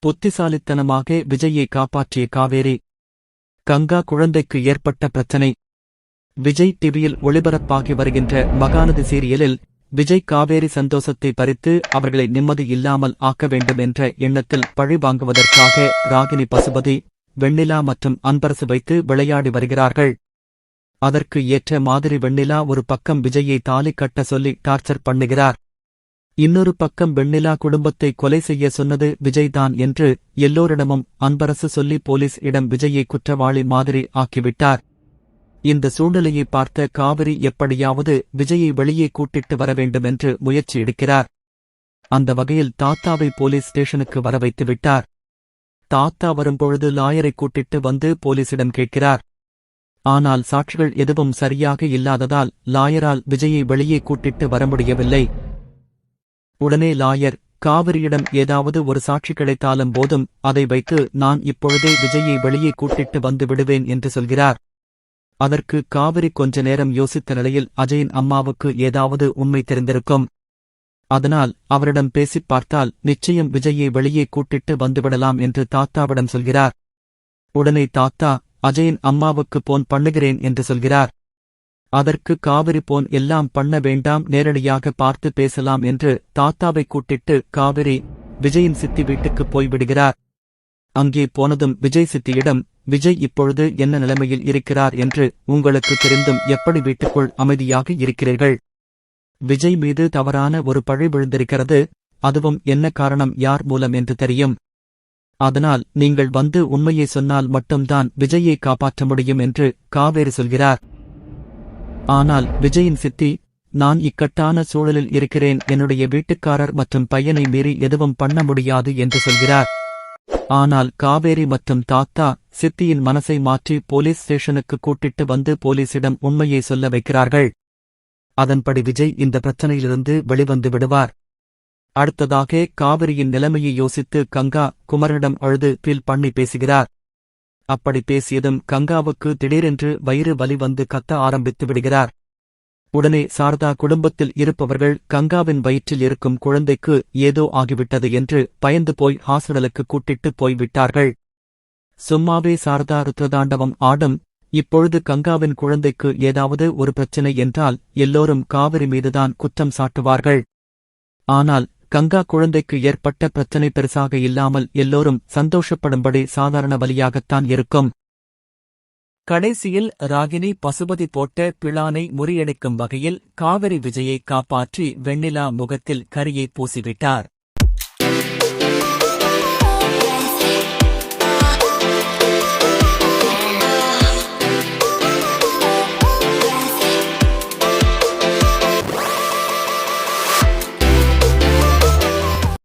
புத்திசாலித்தனமாக விஜயை காப்பாற்றிய காவேரி. கங்கா குழந்தைக்கு ஏற்பட்ட பிரச்சனை. விஜய் டிவியில் ஒளிபரப்பாகி வருகின்ற மகாநதி சீரியலில் விஜய் காவேரி சந்தோஷத்தை பறித்து அவர்களை நிம்மதி இல்லாமல் ஆக்க வேண்டும் என்ற எண்ணத்தில் பழி வாங்குவதற்காக ராகினி, பசுபதி, வெண்ணிலா மற்றும் அன்பரசு வைத்து விளையாடி வருகிறார்கள். அதற்கு ஏற்ற மாதிரி வெண்ணிலா ஒரு பக்கம் விஜயை தாலி கட்ட சொல்லி டார்ச்சர் பண்ணுகிறார். இன்னொரு பக்கம் வெண்ணிலா குடும்பத்தை கொலை செய்ய சொன்னது விஜய்தான் என்று எல்லோரிடமும் அன்பரசு சொல்லி போலீஸ் இடம் விஜயை குற்றவாளி மாதிரி ஆக்கிவிட்டார். இந்த சூழ்நிலையை பார்த்த காவிரி எப்படியாவது விஜயை வெளியே கூட்டிட்டு வர வேண்டுமென்று முயற்சி எடுக்கிறார். அந்த வகையில் தாத்தாவை போலீஸ் ஸ்டேஷனுக்கு வர வைத்து விட்டார். தாத்தா வரும்பொழுது லாயரை கூட்டிட்டு வந்து போலீசிடம் கேட்கிறார். ஆனால் சாட்சிகள் எதுவும் சரியாக இல்லாததால் லாயரால் விஜயை வெளியே கூட்டிட்டு வர முடியவில்லை. உடனே லாயர், காவிரியிடம் ஏதாவது ஒரு சாட்சி கிடைத்தாலும் போதும், அதை வைத்து நான் இப்பொழுதே விஜயை வெளியே கூட்டிட்டு வந்து விடுவேன் என்று சொல்கிறார். அதற்கு காவிரி கொஞ்ச நேரம் யோசித்த நிலையில் அஜயின் அம்மாவுக்கு ஏதாவது உண்மை தெரிந்திருக்கும். அதனால் அவரிடம் பேசிப் பார்த்தால் நிச்சயம் விஜயை வெளியே கூட்டிட்டு வந்துவிடலாம் என்று தாத்தாவிடம் சொல்கிறார். உடனே தாத்தா அஜயின் அம்மாவுக்கு போன் பண்ணுகிறேன் என்று சொல்கிறார். அதற்கு காவிரி போன் எல்லாம் பண்ண வேண்டாம், நேரடியாக பார்த்து பேசலாம் என்று தாத்தாவை கூட்டிட்டு காவிரி விஜயின் சித்தி வீட்டுக்கு போய்விடுகிறார். அங்கே போனதும் விஜய் சித்தியிடம், விஜய் இப்பொழுது என்ன நிலைமையில் இருக்கிறார் என்று உங்களுக்கு தெரிந்தும் எப்படி வீட்டுக்குள் அமைதியாக இருக்கிறீர்கள்? விஜய் மீது தவறான ஒரு பழி விழுந்திருக்கிறது. அதுவும் என்ன காரணம், யார் மூலம் என்று தெரியும். அதனால் நீங்கள் வந்து உண்மையை சொன்னால் மட்டும்தான் விஜயை காப்பாற்ற முடியும் என்று காவேரி சொல்கிறார். ஆனால் விஜயின் சித்தி, நான் இக்கட்டான சூழலில் இருக்கிறேன், என்னுடைய வீட்டுக்காரர் மற்றும் பையனை மீறி எதுவும் பண்ண முடியாது என்று சொல்கிறார். ஆனால் காவேரி மற்றும் தாத்தா சித்தியின் மனசை மாற்றி போலீஸ் ஸ்டேஷனுக்கு கூட்டிட்டு வந்து போலீசிடம் உண்மையை சொல்ல வைக்கிறார்கள். அதன்படி விஜய் இந்த பிரச்சனையிலிருந்து வெளிவந்து விடுவார். அடுத்ததாக காவிரியின் நிலைமையை யோசித்து கங்கா குமரனிடம் அழுது ஃபீல் பண்ணி பேசுகிறார். அப்படி பேசியதும் கங்காவுக்கு திடீரென்று வயிறு வலி வந்து கத்த ஆரம்பித்து விடுகிறார். உடனே சாரதா குடும்பத்தில் இருப்பவர்கள் கங்காவின் வயிற்றில் இருக்கும் குழந்தைக்கு ஏதோ ஆகிவிட்டது என்று பயந்து போய் ஹாஸ்பிடலுக்கு கூட்டிட்டு போய்விட்டார்கள். சும்மாவே சாரதா ருத்ரதாண்டவம் ஆடும். இப்பொழுது கங்காவின் குழந்தைக்கு ஏதாவது ஒரு பிரச்சினை என்றால் எல்லோரும் காவிரி மீதுதான் குற்றம் சாட்டுவார்கள். ஆனால் கங்கா குழந்தைக்கு ஏற்பட்ட பிரச்சனை பெருசாக இல்லாமல் எல்லோரும் சந்தோஷப்படும்படி சாதாரண வலியாகத்தான் இருக்கும். கடைசியில் ராகினி பசுபதி போட்ட பிளானை முறியடிக்கும் வகையில் காவிரி விஜயை காப்பாற்றி வெண்ணிலா முகத்தில் கரியை பூசிவிட்டார்.